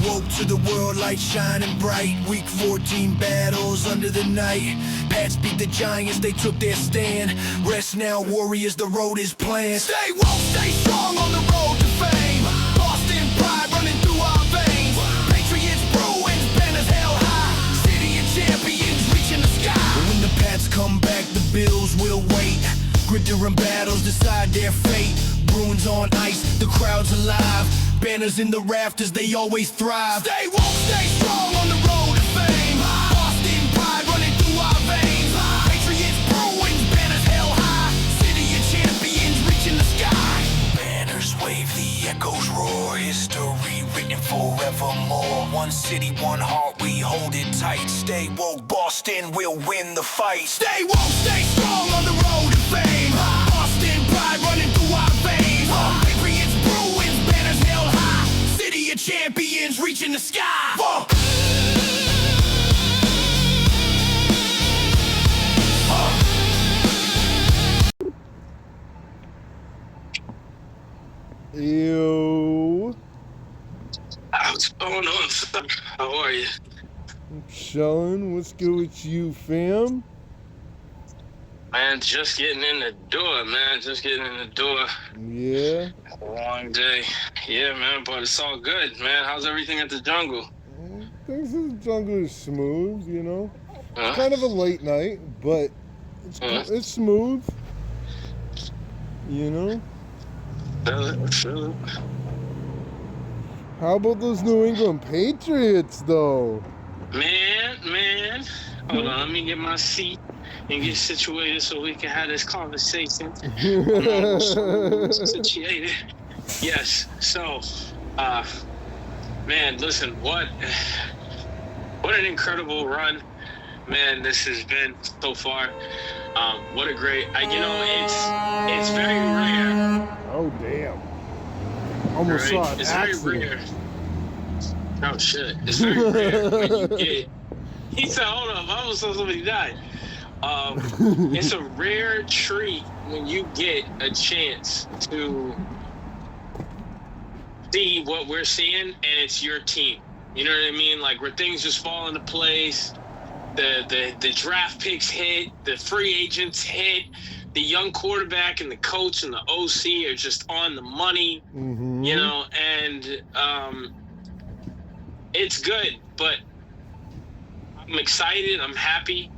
Woke to the world light shining bright. Week 14 battles under the night. Pats beat the Giants, they took their stand. Rest now, Warriors, the road is planned. Stay woke, stay strong on the road to fame. Boston pride running through our veins. Patriots, Bruins, banners held high. City of champions reaching the sky. But when the Pats come back, the Bills will wait. Grit during battles, decide their fate. Bruins on ice, the crowd's alive. Banners in the rafters, they always thrive. Stay woke, stay strong on the road to fame. Boston pride running through our veins. Patriots, Bruins, banners held high. City of champions reaching the sky. Banners wave, the echoes roar. History written forevermore. One city, one heart, we hold it tight. Stay woke, Boston will win the fight. Stay woke, stay strong on the road to fame. Boston pride running through our veins. Patriots, Bruins, banners held high. City of champions reaching the sky. Yo. What's going on, son? How are you? I'm chilling. What's good with you, fam? Man, just getting in the door, man. Just getting in the door. Yeah. A long day. Yeah, man, but it's all good, man. How's everything at the jungle? Things in the jungle is smooth, you know. It's kind of a late night, but it's smooth. You know. Feel it. How about those New England Patriots, though? Man. Hold on, let me get my seat and get situated so we can have this conversation. Situated. Yes. So, man, listen, what an incredible run, man, this has been so far. What a great, it's very rare. Oh, damn. Almost saw an accident. Very rare. Oh, shit. It's very rare when you get... He said, hold up, I almost saw somebody die. It's a rare treat when you get a chance to see what we're seeing, and it's your team. You know what I mean? Like, where things just fall into place, the draft picks hit, the free agents hit, the young quarterback and the coach and the OC are just on the money, you know, and it's good, but I'm excited, I'm happy,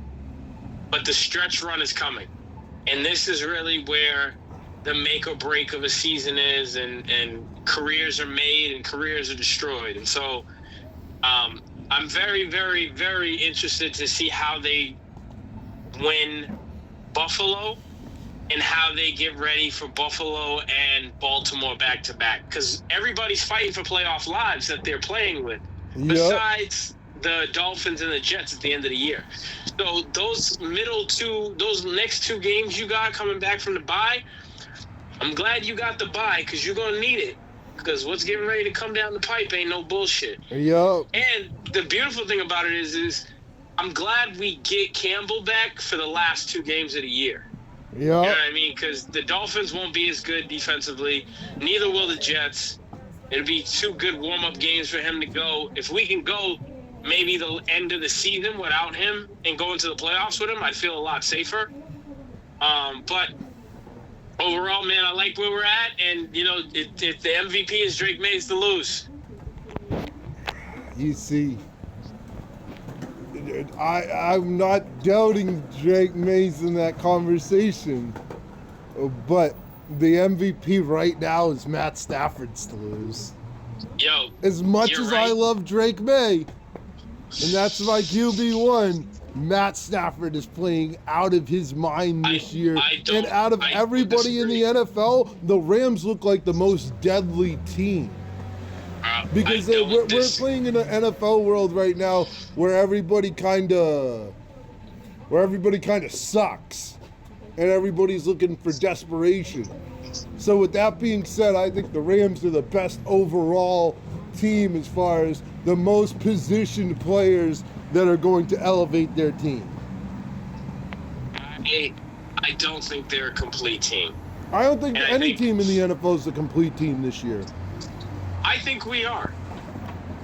but the stretch run is coming. And this is really where the make or break of a season is, and careers are made and careers are destroyed. And so I'm very, very, very interested to see how they win Buffalo and how they get ready for Buffalo and Baltimore back-to-back. Because everybody's fighting for playoff lives that they're playing with, besides the Dolphins and the Jets at the end of the year. So those next two games you got coming back from the bye, I'm glad you got the bye because you're going to need it. Because what's getting ready to come down the pipe ain't no bullshit. Yup. And the beautiful thing about it is I'm glad we get Campbell back for the last two games of the year. Yep. You know what I mean? Because the Dolphins won't be as good defensively. Neither will the Jets. It'll be two good warm-up games for him to go. If we can go maybe the end of the season without him and go into the playoffs with him, I'd feel a lot safer. But overall, man, I like where we're at. And, you know, if the MVP is Drake Mays to lose. You see, I'm not doubting Drake Mays in that conversation, but the MVP right now is Matt Stafford's to lose. Yo, as much as right. I love Drake May, and that's my QB1, Matt Stafford is playing out of his mind this year. And out of everybody in the NFL, the Rams look like the most deadly team. Because we're playing in an NFL world right now where everybody kind of sucks, and everybody's looking for desperation. So with that being said, I think the Rams are the best overall team as far as the most positioned players that are going to elevate their team. I don't think they're a complete team. I don't think any team in the NFL is a complete team this year. I think we are.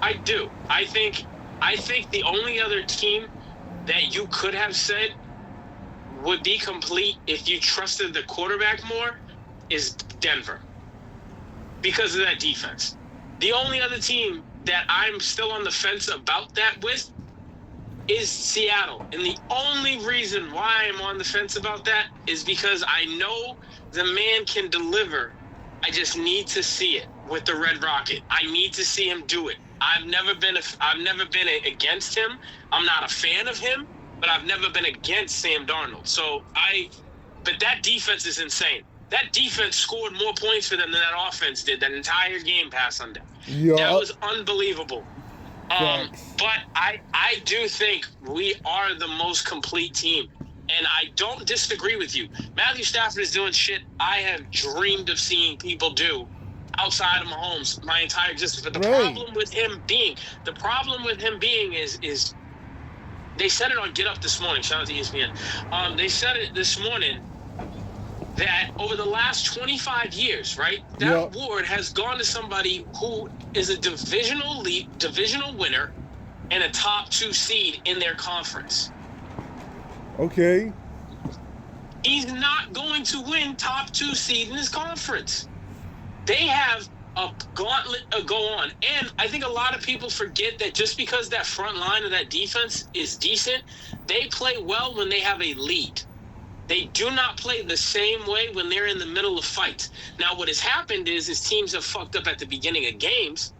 I do. I think the only other team that you could have said would be complete if you trusted the quarterback more is Denver, because of that defense. The only other team that I'm still on the fence about that with is Seattle. And the only reason why I'm on the fence about that is because I know the man can deliver. I just need to see it with the Red Rocket. I need to see him do it. I've never been against him. I'm not a fan of him, but I've never been against Sam Darnold. But that defense is insane. That defense scored more points for them than that offense did that entire game pass Sunday. Yeah. That was unbelievable. But I do think we are the most complete team. And I don't disagree with you. Matthew Stafford is doing shit I have dreamed of seeing people do outside of Mahomes my entire existence. But the problem with him being is they said it on Get Up this morning. Shout out to ESPN. They said it this morning that over the last 25 years, right, that award has gone to somebody who is a divisional winner and a top 2 seed in their conference. Okay. He's not going to win top 2 seed in his conference. They have a gauntlet to go on. And I think a lot of people forget that just because that front line of that defense is decent, they play well when they have a lead. They do not play the same way when they're in the middle of fights. Now, what has happened is teams have fucked up at the beginning of games,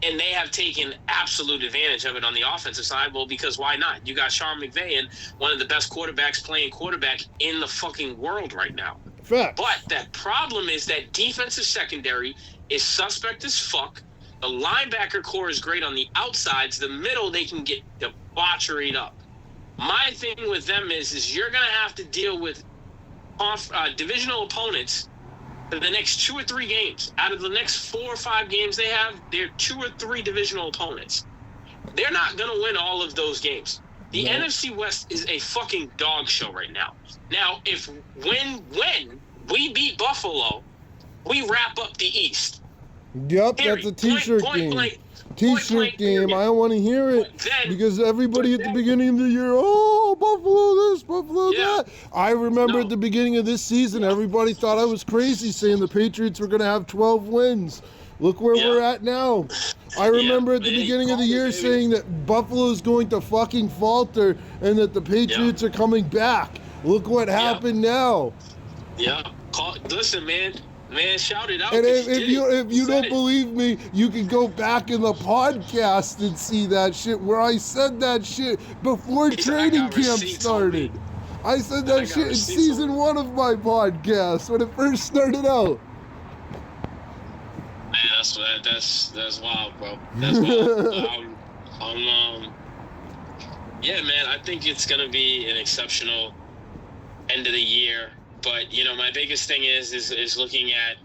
and they have taken absolute advantage of it on the offensive side. Well, because why not? You got Sean McVay, and one of the best quarterbacks playing quarterback in the fucking world right now. Fact. But that problem is that defensive secondary is suspect as fuck. The linebacker core is great on the outsides. The middle, they can get debaucheried up. My thing with them is you're going to have to deal with divisional opponents for the next 2 or 3 games. Out of the next 4 or 5 games they have, they're 2 or 3 divisional opponents. They're not going to win all of those games. The NFC West is a fucking dog show right now. Now, when we beat Buffalo, we wrap up the East. Yep, Period. that's a T-shirt game. T-shirt game. I don't want to hear it because everybody at the beginning of the year, Buffalo this, Buffalo that. I remember at the beginning of this season, everybody thought I was crazy saying the Patriots were going to have 12 wins. Look where we're at now. I remember at the beginning of the year saying that Buffalo's going to fucking falter and that the Patriots are coming back. Look what happened now. Yeah. Listen, man, shout it out. And if you don't believe me, you can go back in the podcast and see that shit where I said that shit before training camp started. I said that shit in season 1 of my podcast when it first started out. Man, that's wild, bro. That's wild. Yeah, man, I think it's gonna be an exceptional end of the year. But my biggest thing is looking at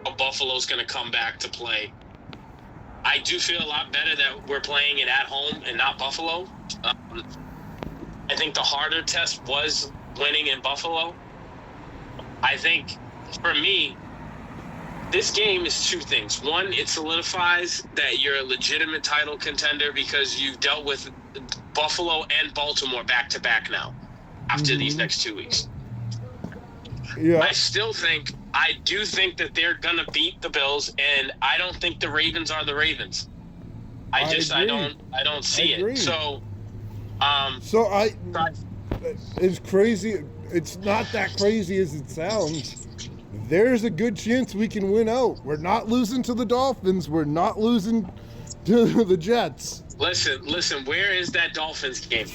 how Buffalo's gonna come back to play. I do feel a lot better that we're playing it at home and not Buffalo. I think the harder test was winning in Buffalo. I think for me, this game is 2 things. One, it solidifies that you're a legitimate title contender because you've dealt with Buffalo and Baltimore back-to-back now after these next 2 weeks. Yeah. I do think that they're going to beat the Bills, and I don't think the Ravens are the Ravens. I don't see it. So, it's crazy. It's not that crazy as it sounds. There's a good chance we can win out. We're not losing to the Dolphins. We're not losing to the Jets. Listen, where is that Dolphins game?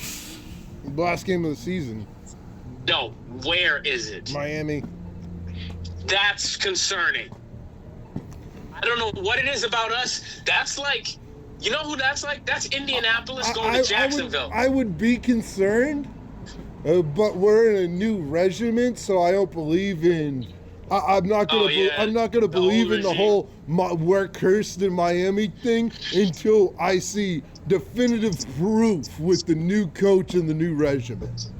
Last game of the season. No, where is it? Miami. That's concerning. I don't know what it is about us. That's like, you know who that's like? That's Indianapolis going to Jacksonville. I would be concerned, but we're in a new regiment, so I don't believe in. I'm not gonna believe in the whole we're cursed in Miami thing until I see definitive proof with the new coach and the new regiment.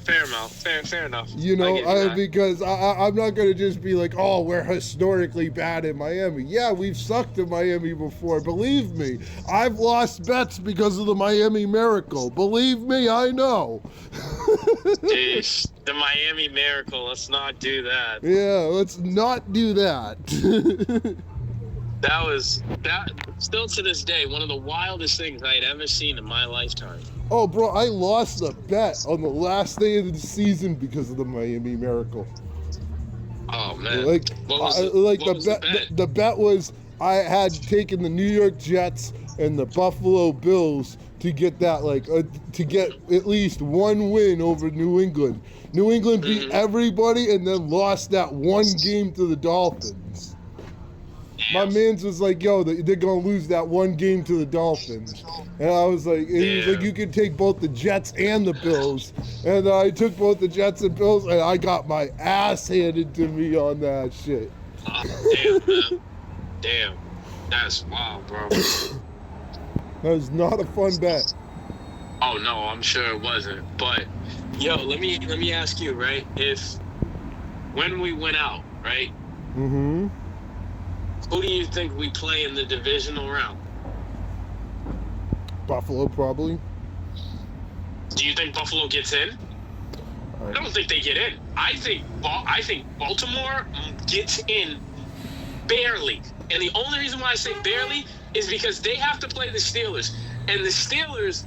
Fair enough. You know, I get that. because I'm not going to just be like, oh, we're historically bad in Miami. Yeah, we've sucked in Miami before. Believe me, I've lost bets because of the Miami Miracle. Believe me, I know. Jeez, the Miami Miracle. Let's not do that. Yeah, let's not do that. That still to this day, one of the wildest things I had ever seen in my lifetime. Oh, bro, I lost a bet on the last day of the season because of the Miami Miracle. Oh man! Like, What was the bet? The bet was I had taken the New York Jets and the Buffalo Bills to get that, to get at least one win over New England. New England beat everybody and then lost that one game to the Dolphins. My man's was like, yo, they're going to lose that one game to the Dolphins. And I was like, he was like, you can take both the Jets and the Bills. And I took both the Jets and Bills, and I got my ass handed to me on that shit. Oh, damn, man. Damn. That's wild, bro. That was not a fun bet. Oh, no, I'm sure it wasn't. But, yo, let me ask you, right? When we went out, right? Mm-hmm. Who do you think we play in the divisional round? Buffalo, probably. Do you think Buffalo gets in? I don't think they get in. I think Baltimore gets in barely. And the only reason why I say barely is because they have to play the Steelers. And the Steelers,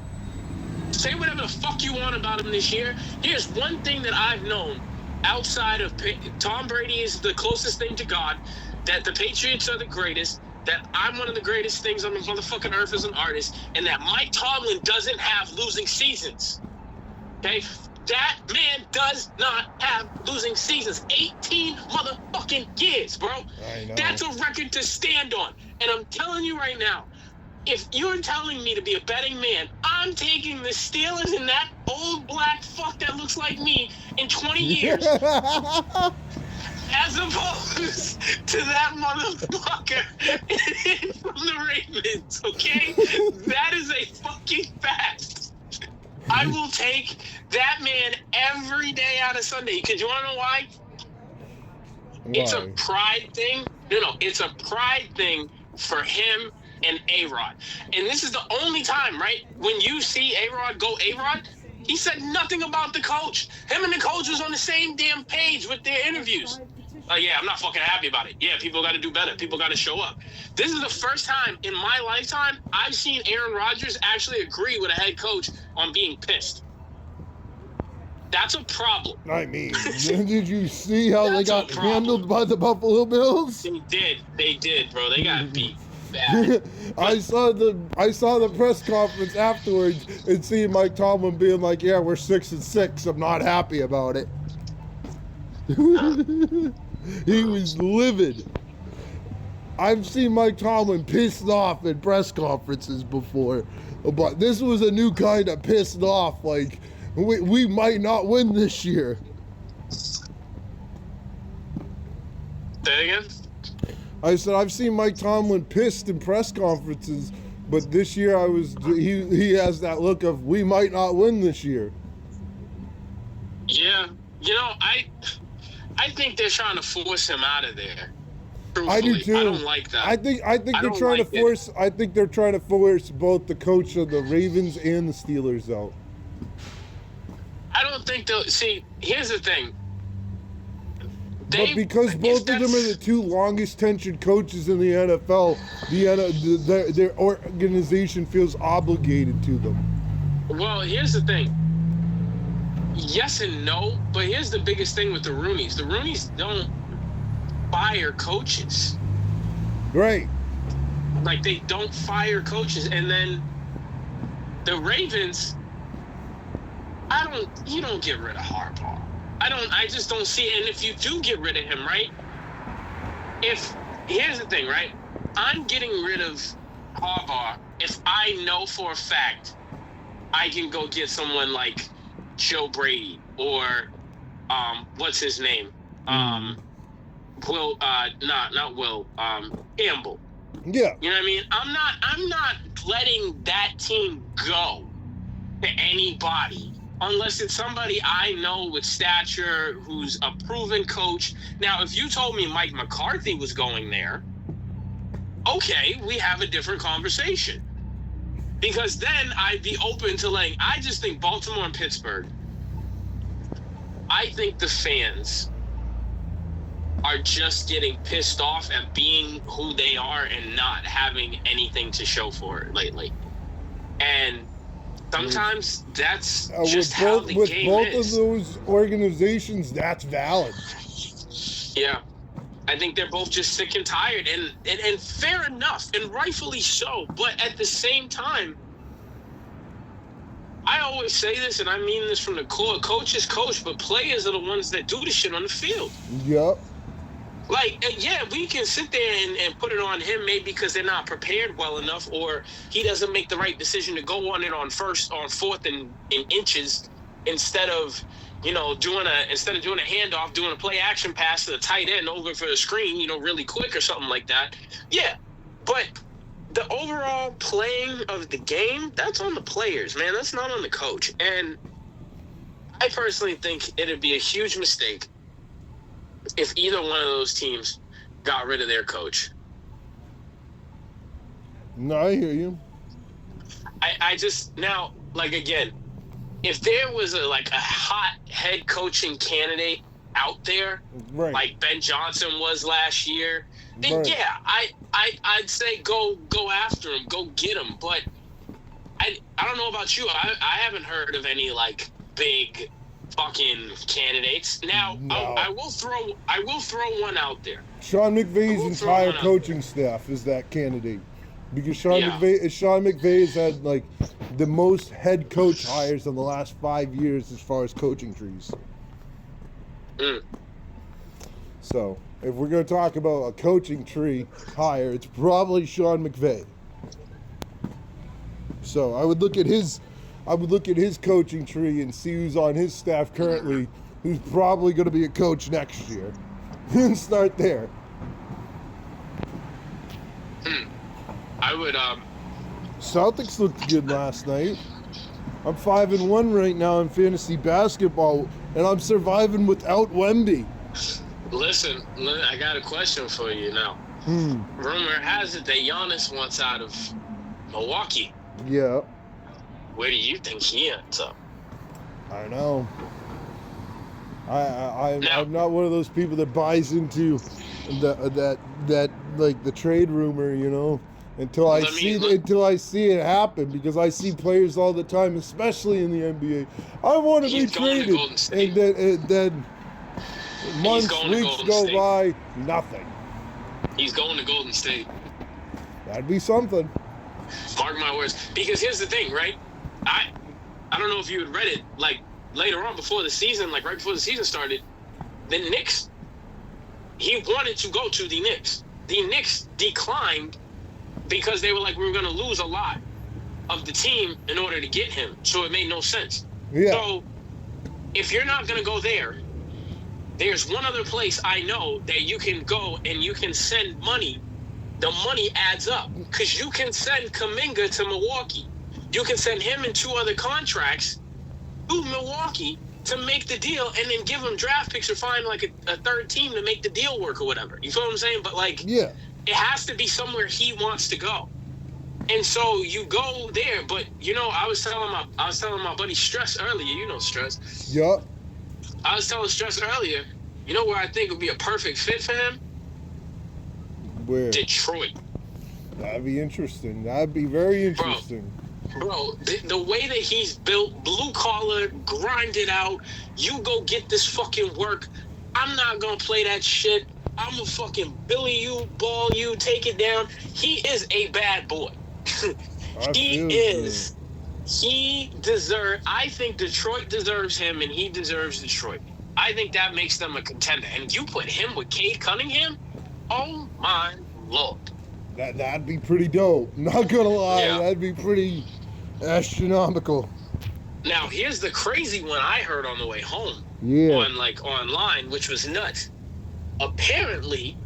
say whatever the fuck you want about them this year. Here's one thing that I've known outside of Tom Brady is the closest thing to God, that the Patriots are the greatest, that I'm one of the greatest things on the motherfucking earth as an artist, and that Mike Tomlin doesn't have losing seasons. Okay? That man does not have losing seasons. 18 motherfucking years, bro. I know. That's a record to stand on. And I'm telling you right now, if you're telling me to be a betting man, I'm taking the Steelers and that old black fuck that looks like me in 20 years. As opposed to that motherfucker from the Ravens, okay? That is a fucking fact. I will take that man every day out of Sunday. Because you want to know why? It's a pride thing. No, it's a pride thing for him and A-Rod. And this is the only time, right, when you see A-Rod go A-Rod, he said nothing about the coach. Him and the coach was on the same damn page with their interviews. Yeah, I'm not fucking happy about it. Yeah, people got to do better. People got to show up. This is the first time in my lifetime I've seen Aaron Rodgers actually agree with a head coach on being pissed. That's a problem. I mean, did you see how they got a problem. handled by the Buffalo Bills? They did, bro. They got beat bad. I saw the press conference afterwards and seeing Mike Tomlin being like, "Yeah, we're 6-6. I'm not happy about it." He was livid. I've seen Mike Tomlin pissed off at press conferences before, but this was a new kind of pissed off. Like, we might not win this year. Say again? I said I've seen Mike Tomlin pissed in press conferences, but this year he has that look of we might not win this year. Yeah, you know, I think they're trying to force him out of there. Truthfully. I do too. I don't like that. I think they're trying to force. I think they're trying to force both the coach of the Ravens and the Steelers out. I don't think they'll see. Here's the thing. But because both of them are the two longest tenured coaches in the NFL, their organization feels obligated to them. Well, here's the thing. Yes and no, but here's the biggest thing with the Rooneys. The Rooneys don't fire coaches. Right. Like, they don't fire coaches. And then the Ravens, you don't get rid of Harbaugh. I just don't see it. And if you do get rid of him, right? Here's the thing, right? I'm getting rid of Harbaugh if I know for a fact I can go get someone like Joe Brady or what's his name? Campbell. Yeah. You know what I mean? I'm not letting that team go to anybody unless it's somebody I know with stature who's a proven coach. Now, if you told me Mike McCarthy was going there, okay, we have a different conversation. Because then I'd be open to letting. I just think Baltimore and Pittsburgh, I think the fans are just getting pissed off at being who they are and not having anything to show for it lately. And sometimes that's just how the game is. With both of those organizations, that's valid. Yeah. I think they're both just sick and tired, and fair enough, and rightfully so. But at the same time, I always say this, and I mean this from the core. Coaches coach, but players are the ones that do the shit on the field. Yep. Like, yeah, we can sit there and put it on him maybe because they're not prepared well enough, or he doesn't make the right decision to go on it on fourth and inches instead of doing a handoff, doing a play action pass to the tight end over for the screen, really quick or something like that. Yeah, but the overall playing of the game, that's on the players, man. That's not on the coach. And I personally think it'd be a huge mistake if either one of those teams got rid of their coach. No, I hear you. I just, now, like, again, if there was a hot head coaching candidate out there, right, like Ben Johnson was last year, then right, yeah, I'd say go after him, go get him. But I don't know about you. I haven't heard of any big fucking candidates. Now no. I will throw one out there. Sean McVay's entire coaching staff is that candidate. Because Sean McVay has had the most head coach hires in the last 5 years as far as coaching trees. Mm. So if we're going to talk about a coaching tree hire, it's probably Sean McVay. So I would look at his coaching tree and see who's on his staff currently, who's probably going to be a coach next year, and start there. I would. Celtics looked good last night. I'm 5-1 right now in fantasy basketball, and I'm surviving without Wemby. Listen, I got a question for you now. Rumor has it that Giannis wants out of Milwaukee. Yeah. Where do you think he ends up? I know. I'm not one of those people that buys into the trade rumor, until I see it happen, because I see players all the time, especially in the NBA. I want to be traded, and then months, weeks go by, nothing. He's going to Golden State. That'd be something. Mark my words. Because here's the thing, right? I don't know if you had read it, later on before the season, right before the season started, the Knicks, he wanted to go to the Knicks. The Knicks declined because they were we were going to lose a lot of the team in order to get him. So it made no sense. Yeah. So if you're not going to go there, there's one other place I know that you can go and you can send money. The money adds up because you can send Kuminga to Milwaukee. You can send him and 2 other contracts to Milwaukee to make the deal, and then give him draft picks or find a third team to make the deal work or whatever. You feel what I'm saying? But yeah, it has to be somewhere he wants to go. And so you go there, but I was telling my buddy Stress earlier, Stress. Yup. I was telling Stress earlier, where I think would be a perfect fit for him? Where? Detroit. That'd be interesting. That'd be very interesting. Bro, the way that he's built, blue collar, grind it out, you go get this fucking work. I'm not gonna play that shit. I'm gonna fucking billy you, ball you, take it down. He is a bad boy. I think Detroit deserves him, and he deserves Detroit. I think that makes them a contender. And you put him with Cade Cunningham, oh my Lord. That'd be pretty dope. Not gonna lie, yeah. That'd be pretty astronomical. Now, here's the crazy one I heard on the way home. Yeah. Online, which was nuts. Apparently,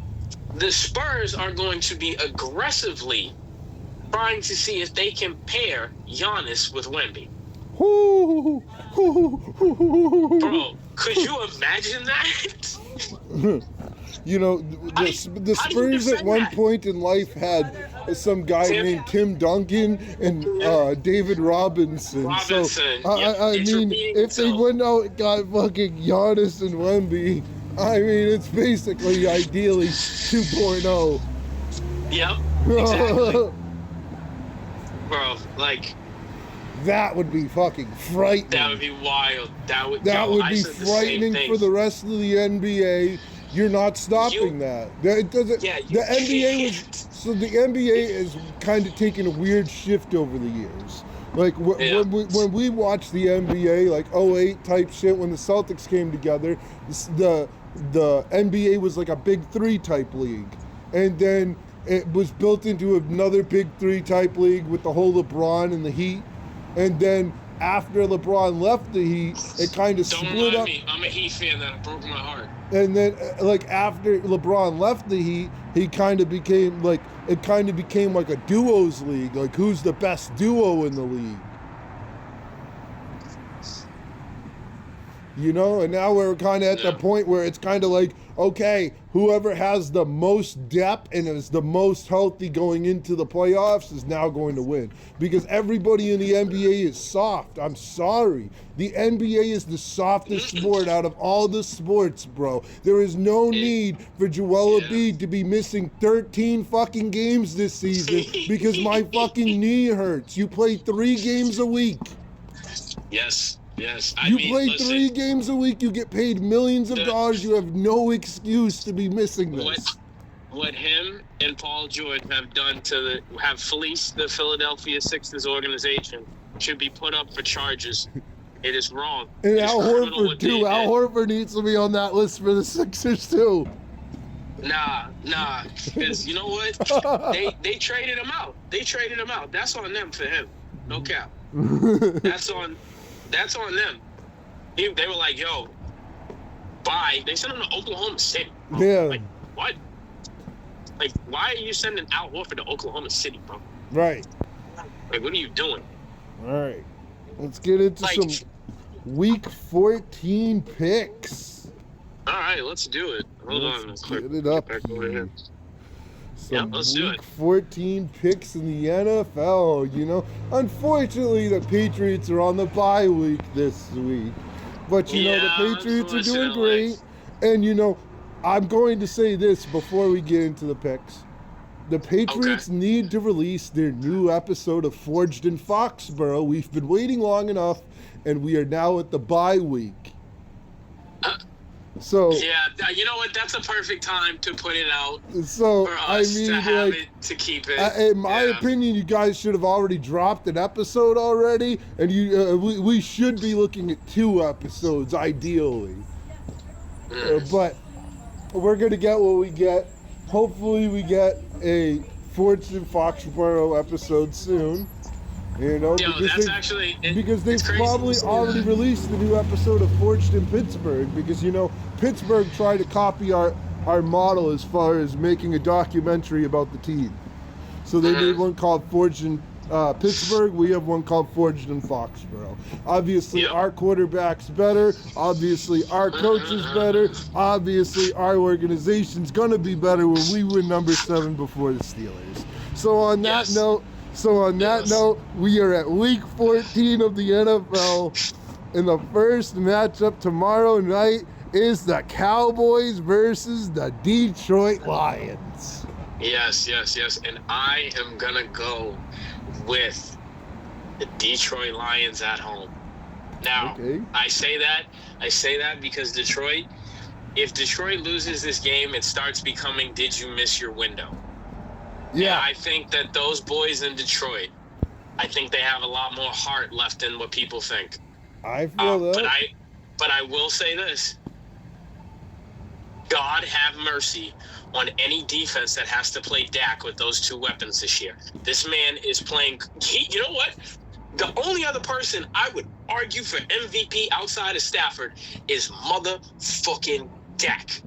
the Spurs are going to be aggressively trying to see if they can pair Giannis with Wemby. Bro, could you imagine that? You know, How the do you Spurs at defend one that? point in life had some guy named Tim Duncan and David Robinson. Robinson, So, yep, I it's mean, repeating if they itself. went out and got fucking Giannis and Wemby, I mean, it's basically ideally 2.0. Yep, exactly. Bro, like, That would be fucking frightening. that would be wild. That would be I said the same frightening thing. for the rest of the NBA. You're not stopping that. It doesn't. Yeah, The NBA was can't. so the NBA is kind of taking a weird shift over the years. Like Yeah. when we watched the NBA, like 08 type shit, when the Celtics came together, the NBA was like a big three type league, and then it was built into another big three type league with the whole LeBron and the Heat, and then after LeBron left the Heat, it kind of Don't split remind up. me. I'm a Heat fan that broke my heart. And then, like after LeBron left the Heat, he kind of became like a duos league. Like who's the best duo in the league? You know, and now we're kind of at the point where it's kind of like, okay, whoever has the most depth and is the most healthy going into the playoffs is now going to win. Because everybody in the NBA is soft. I'm sorry. The NBA is the softest sport out of all the sports, bro. There is no need for Joel Embiid to be missing 13 fucking games this season because my fucking knee hurts. You play 3 games a week. Yes. Yes, You play 3 games a week, you get paid millions of dollars, you have no excuse to be missing this. What him and Paul George have done have fleeced the Philadelphia Sixers organization should be put up for charges. It is wrong. And It is Al criminal Horford what they too. Al did. Horford needs to be on that list for the Sixers too. Nah, because you know what? They traded him out. That's on them for him. No cap. That's on them. They were like, yo, bye. They sent him to Oklahoma City. Yeah. Like, what? Like, why are you sending Al Horford to Oklahoma City, bro? Right. Like, what are you doing? All right. Let's get into Like- some Week 14 picks. All right, let's do it. Hold on. Let's Quick. get it up Back over here. here. Some let's do Week it. 14 picks in the NFL, you know. Unfortunately, the Patriots are on the bye week this week. But, you know, Yeah, the Patriots are doing unfortunately. great. And, you know, I'm going to say this before we get into the picks. The Patriots need to release their new episode of Forged in Foxborough. We've been waiting long enough, and we are now at the bye week. So Yeah, you know what? That's a perfect time to put it out so for I us mean, to have like, it, to keep it. in my Yeah. opinion, you guys should have already dropped an episode already, and we should be looking at 2 episodes ideally. But we're gonna get what we get. Hopefully, we get a Forged in Foxborough episode soon. You know, Yo, that's actually because they've it's crazy. probably already released the new episode of Forged in Pittsburgh, because, you know, Pittsburgh tried to copy our model as far as making a documentary about the team. So they made one called Forged in Pittsburgh. We have one called Forged in Foxborough. Obviously, our quarterback's better. Obviously, our coach is better. Obviously, our organization's gonna be better when we win number 7 before the Steelers. So on that note, we are at Week 14 of the NFL, and the first matchup tomorrow night is the Cowboys versus the Detroit Lions. Yes. And I am going to go with the Detroit Lions at home. Now, I say that because Detroit, if Detroit loses this game, it starts becoming, did you miss your window? Yeah. I think that those boys in Detroit, I think they have a lot more heart left than what people think. I feel that. But I will say this. God have mercy on any defense that has to play Dak with those 2 weapons this year. This man is playing. You know what? The only other person I would argue for MVP outside of Stafford is motherfucking Dak.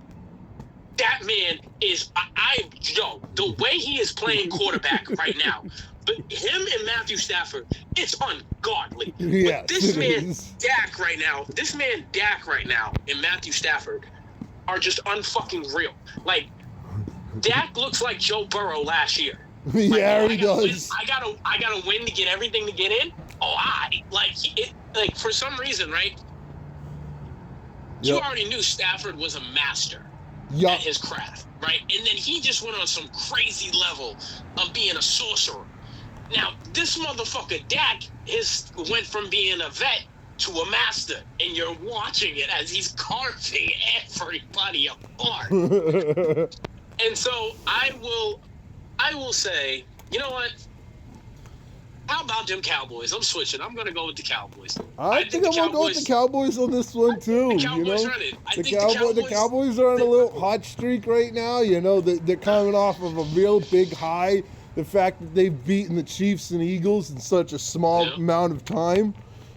That man is, the way he is playing quarterback right now, But him and Matthew Stafford, it's ungodly. Yes, but this man, is. Dak right now, and Matthew Stafford are just unfucking real. Like, Dak looks like Joe Burrow last year. Like, Yeah, he does. I gotta win to get everything to get in. For some reason, right? You Yep. already knew Stafford was a master Yup. at his craft, right? And then he just went on some crazy level of being a sorcerer. Now, this motherfucker Dak went from being a vet to a master, and you're watching it as he's carving everybody apart. And so I will say, you know what? How about them Cowboys? I'm switching. I'm going to go with the Cowboys. I think I'm going to go with the Cowboys on this one, too. The Cowboys you know? run it. The Cowboys are on a little hot streak right now. You know, they're coming off of a real big high. The fact that they've beaten the Chiefs and Eagles in such a small amount of time.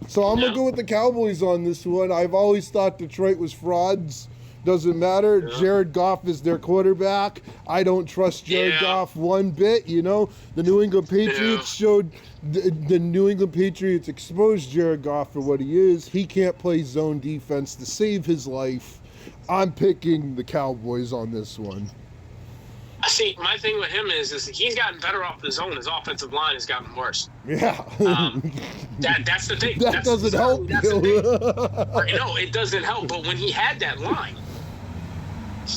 So I'm going to go with the Cowboys on this one. I've always thought Detroit was frauds. Doesn't matter. Yeah. Jared Goff is their quarterback. I don't trust Jared Goff one bit. You know, the New England Patriots showed the New England Patriots exposed Jared Goff for what he is. He can't play zone defense to save his life. I'm picking the Cowboys on this one. See, my thing with him is he's gotten better off the zone. His offensive line has gotten worse. Yeah. That's the thing. That doesn't help. That's the thing. No, it doesn't help. But when he had that line,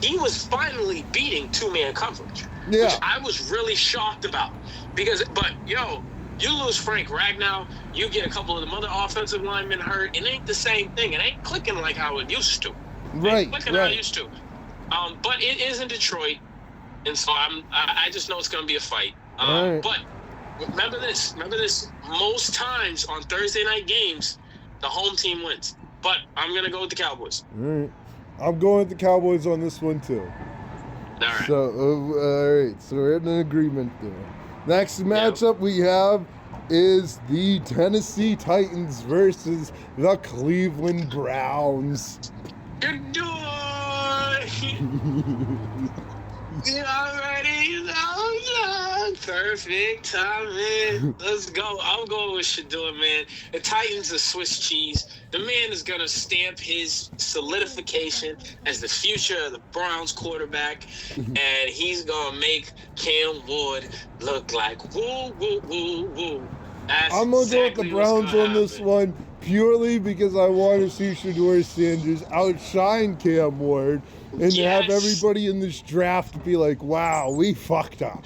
he was finally beating two-man coverage, which I was really shocked about. But you lose Frank Ragnow, you get a couple of the other offensive linemen hurt. It ain't the same thing. It ain't clicking like how it used to. Right. How it used to. But it is in Detroit. And so I just know it's going to be a fight. Right. But remember this. Most times on Thursday night games, the home team wins. But I'm going to go with the Cowboys. All right. I'm going with the Cowboys on this one, too. All right. So, all right. So we're in an agreement there. Next matchup we have is the Tennessee Titans versus the Cleveland Browns. Good door. You already know, perfect timing. Let's go. I'm going with Shador, man. The Titans are Swiss cheese. The man is going to stamp his solidification as the future of the Browns quarterback, and he's going to make Cam Ward look like woo, woo, woo, woo. I'm going to go with the Browns on this one purely because I want to see Shador Sanders outshine Cam Ward. And have everybody in this draft be like, wow, we fucked up.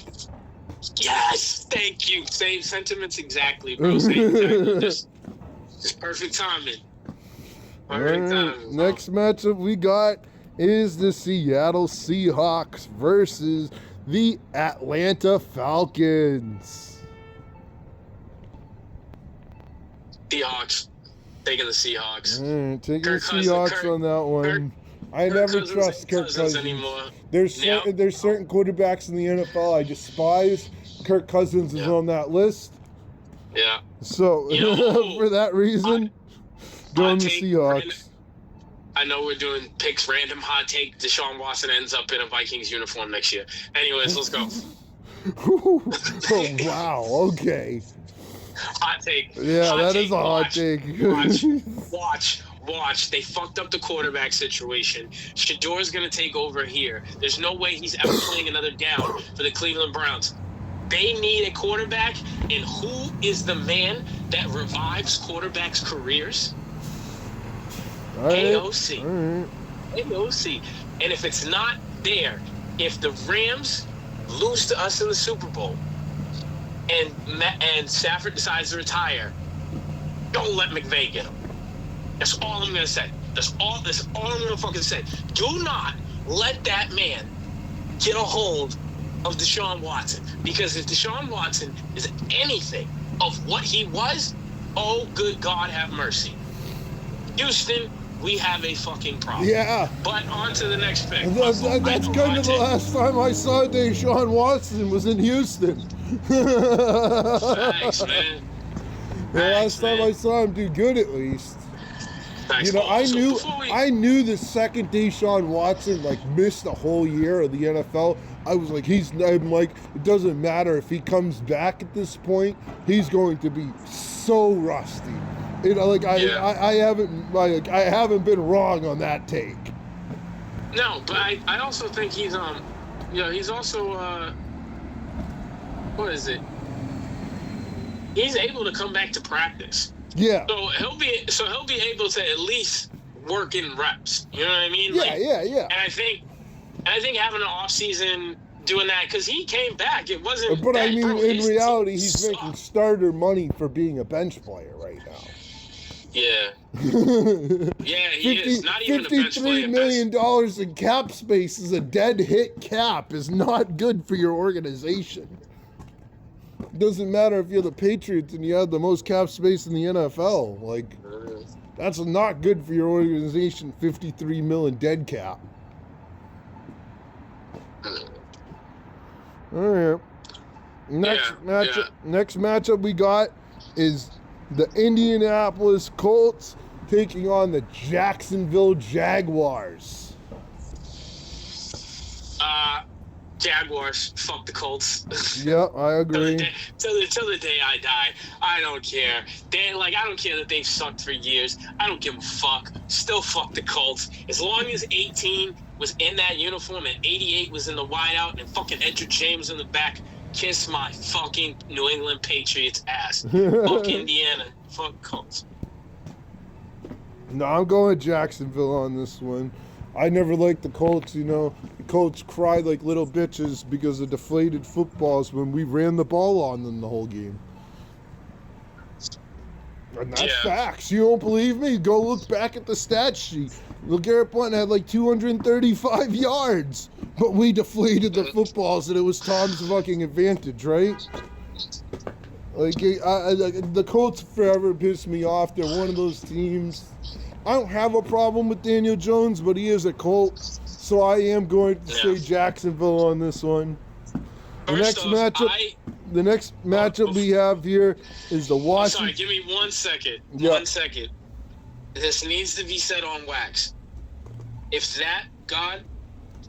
Yes, thank you. Same sentiments exactly, bro. Same exactly. Just perfect timing. Perfect timing. Next matchup we got is the Seattle Seahawks versus the Atlanta Falcons. Seahawks. Taking the Seahawks. Taking the Seahawks on that one. I never trust Kirk Cousins anymore. There's certain quarterbacks in the NFL I despise. Kirk Cousins is on that list. Yeah. So for that reason, going the Seahawks. I know we're doing picks, random hot take. Deshaun Watson ends up in a Vikings uniform next year. Anyways, let's go. Oh wow! Okay. Hot take. Yeah, that is a hot take. Watch. They fucked up the quarterback situation. Shador's going to take over here. There's no way he's ever playing another down for the Cleveland Browns. They need a quarterback, and who is the man that revives quarterbacks' careers? AOC. AOC. And if it's not there, if the Rams lose to us in the Super Bowl and Stafford decides to retire, don't let McVay get him. That's all I'm going to say. That's all I'm going to fucking say. Do not let that man get a hold of Deshaun Watson. Because if Deshaun Watson is anything of what he was, oh, good God, have mercy. Houston, we have a fucking problem. Yeah. But on to the next pick. That's kind of the last time I saw Deshaun Watson was in Houston. Thanks, man. The last time I saw him do good, at least. Thanks, I knew the second Deshaun Watson missed a whole year of the NFL, I was like, I'm like, it doesn't matter if he comes back at this point, he's going to be so rusty. You know, like I haven't been wrong on that take. No, but I also think he's he's also what is it? He's able to come back to practice. Yeah. So he'll be able to at least work in reps. You know what I mean? Yeah, yeah. And I think having an off season doing that, because he came back, it wasn't. But that, I mean, bro, in reality, he's making starter money for being a bench player right now. Yeah. Yeah, he is. Not even a bench player. $53 million in cap space is a dead hit cap. Is not good for your organization. Doesn't matter if you're the Patriots and you have the most cap space in the NFL. Like, that's not good for your organization. 53 million dead cap. All right. Next matchup we got is the Indianapolis Colts taking on the Jacksonville Jaguars. Jaguars, fuck the Colts. Yeah, I agree. Till the day I die, I don't care. I don't care that they've sucked for years. I don't give a fuck. Still fuck the Colts. As long as 18 was in that uniform and 88 was in the wideout and fucking Edgerrin James in the back, kiss my fucking New England Patriots ass. Fuck Indiana. Fuck Colts. No, I'm going Jacksonville on this one. I never liked the Colts, you know. The Colts cried like little bitches because of deflated footballs when we ran the ball on them the whole game. And that's facts. You don't believe me? Go look back at the stat sheet. LeGarrette Blount had like 235 yards, but we deflated the footballs and it was Tom's fucking advantage, right? Like, the Colts forever pissed me off. They're one of those teams. I don't have a problem with Daniel Jones, but he is a Colt, so I am going to say Jacksonville on this one. The next matchup we have here is the Washington. Sorry, give me 1 second. Yeah. 1 second. This needs to be said on wax. If God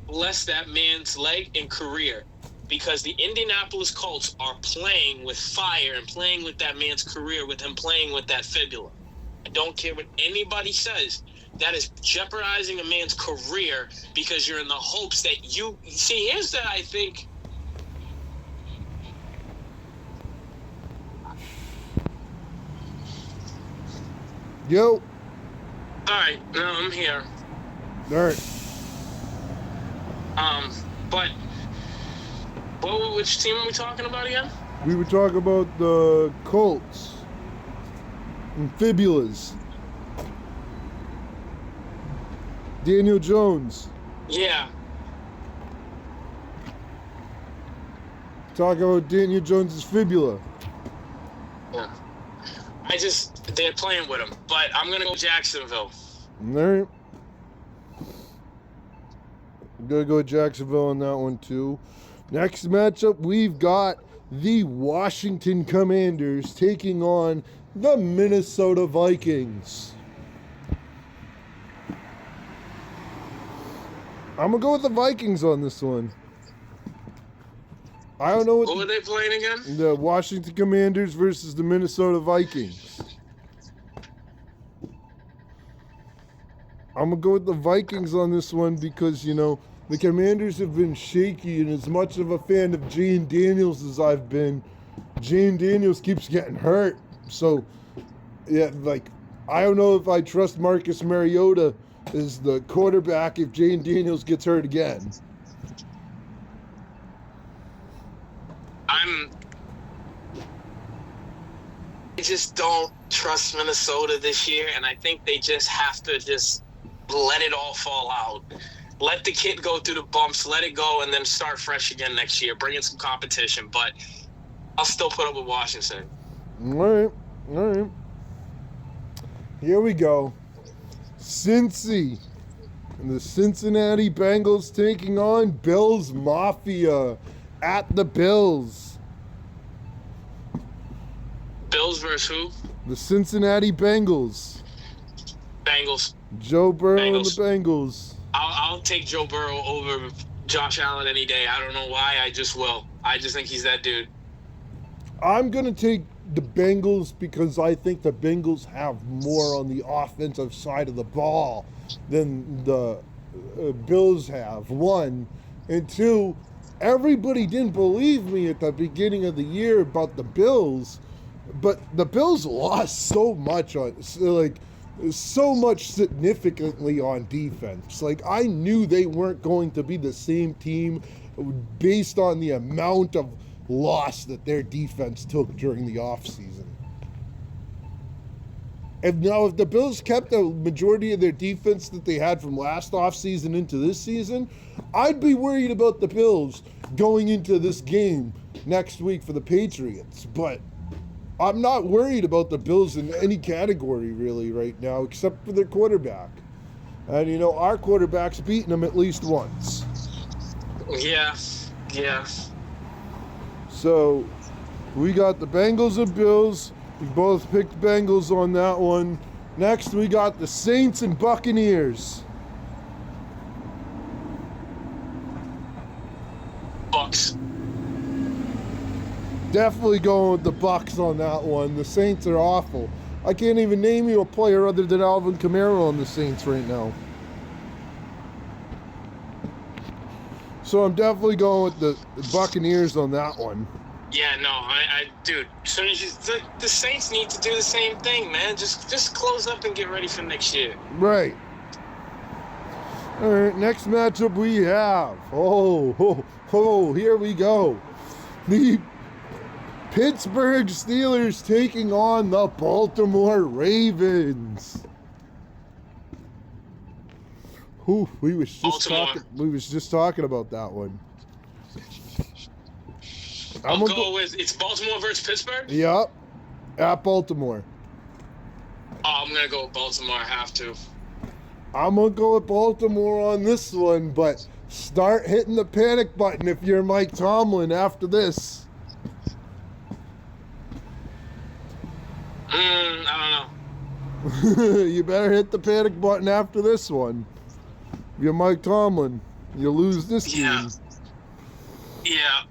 bless that man's leg and career, because the Indianapolis Colts are playing with fire and playing with that man's career, with him playing with that fibula. I don't care what anybody says. That is jeopardizing a man's career because you're in the hopes that you see. Here's that I think. Yo. All right, no, I'm here. All right. But which team are we talking about again? We were talking about the Colts and fibulas. Daniel Jones. Yeah. Talking about Daniel Jones's fibula. Yeah. They're playing with him, but I'm gonna go Jacksonville. All right. I'm gonna go Jacksonville on that one too. Next matchup, we've got the Washington Commanders taking on the Minnesota Vikings. I'm gonna go with the Vikings on this one. I don't know what. Who are they playing again? The Washington Commanders versus the Minnesota Vikings. I'm gonna go with the Vikings on this one because, you know, the Commanders have been shaky, and as much of a fan of Jane Daniels as I've been, Jane Daniels keeps getting hurt. So, yeah, like, I don't know if I trust Marcus Mariota as the quarterback if Jane Daniels gets hurt again. I just don't trust Minnesota this year, and I think they just have to just let it all fall out. Let the kid go through the bumps, let it go, and then start fresh again next year. Bring in some competition, but I'll still put up with Washington. All right. Here we go. Cincy. And the Cincinnati Bengals taking on Bills Mafia at the Bills. Bills versus who? The Cincinnati Bengals. Bengals. Joe Burrow Bengals. and the Bengals. I'll take Joe Burrow over Josh Allen any day. I don't know why. I just will. I just think he's that dude. I'm going to take the Bengals because I think the Bengals have more on the offensive side of the ball than the Bills have, one. And two, everybody didn't believe me at the beginning of the year about the Bills, but the Bills lost so much significantly on defense. Like, I knew they weren't going to be the same team based on the amount of loss that their defense took during the offseason. And now, if the Bills kept the majority of their defense that they had from last offseason into this season, I'd be worried about the Bills going into this game next week for the Patriots. But I'm not worried about the Bills in any category really right now, except for their quarterback. And, you know, our quarterback's beaten them at least once. Yeah. So, we got the Bengals and Bills. We both picked Bengals on that one. Next, we got the Saints and Buccaneers. Bucks. Definitely going with the Bucks on that one. The Saints are awful. I can't even name you a player other than Alvin Kamara on the Saints right now. So I'm definitely going with the Buccaneers on that one. Yeah, no, dude. As soon as the Saints need to do the same thing, man. Just close up and get ready for next year. Right. All right. Next matchup we have. Here we go. The Pittsburgh Steelers taking on the Baltimore Ravens. We was just talking about that one. I'll go with it's Baltimore versus Pittsburgh? Yep. At Baltimore. Oh, I'm gonna go with Baltimore. I have to. I'm gonna go with Baltimore on this one, but start hitting the panic button if you're Mike Tomlin after this. I don't know. You better hit the panic button after this one. If you're Mike Tomlin, you lose this game. Yeah.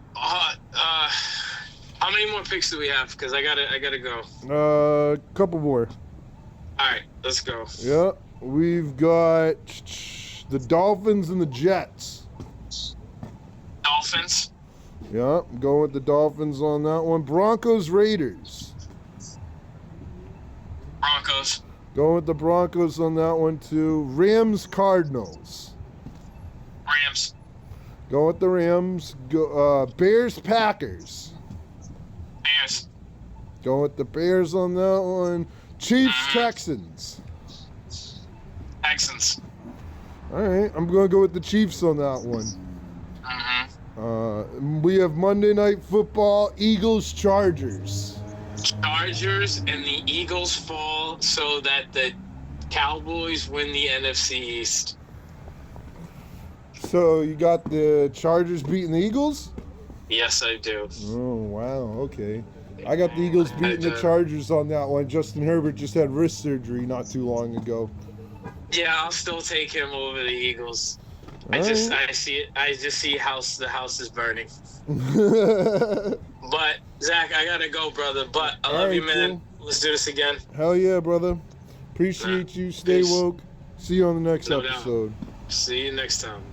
How many more picks do we have? Because I gotta go. Couple more. All right, let's go. Yeah, we've got the Dolphins and the Jets. Dolphins. Yeah, I'm going with the Dolphins on that one. Broncos, Raiders. Broncos. Going with the Broncos on that one too. Rams, Cardinals. Rams. Going with the Rams. Bears, Packers. Bears. Going with the Bears on that one. Chiefs, Texans. Texans. All right, I'm going to go with the Chiefs on that one. We have Monday Night Football, Eagles, Chargers. Chargers and the Eagles fall so that the Cowboys win the NFC East. So you got the Chargers beating the Eagles? Yes, I do. Oh, wow, okay. I got the Eagles beating the Chargers on that one. Justin Herbert just had wrist surgery not too long ago. Yeah, I'll still take him over the Eagles. I just see the house is burning. But Zach, I gotta go, brother. But I love you, man. Cool. Let's do this again. Hell yeah, brother. Appreciate you. Stay woke. See you on the next episode. See you next time.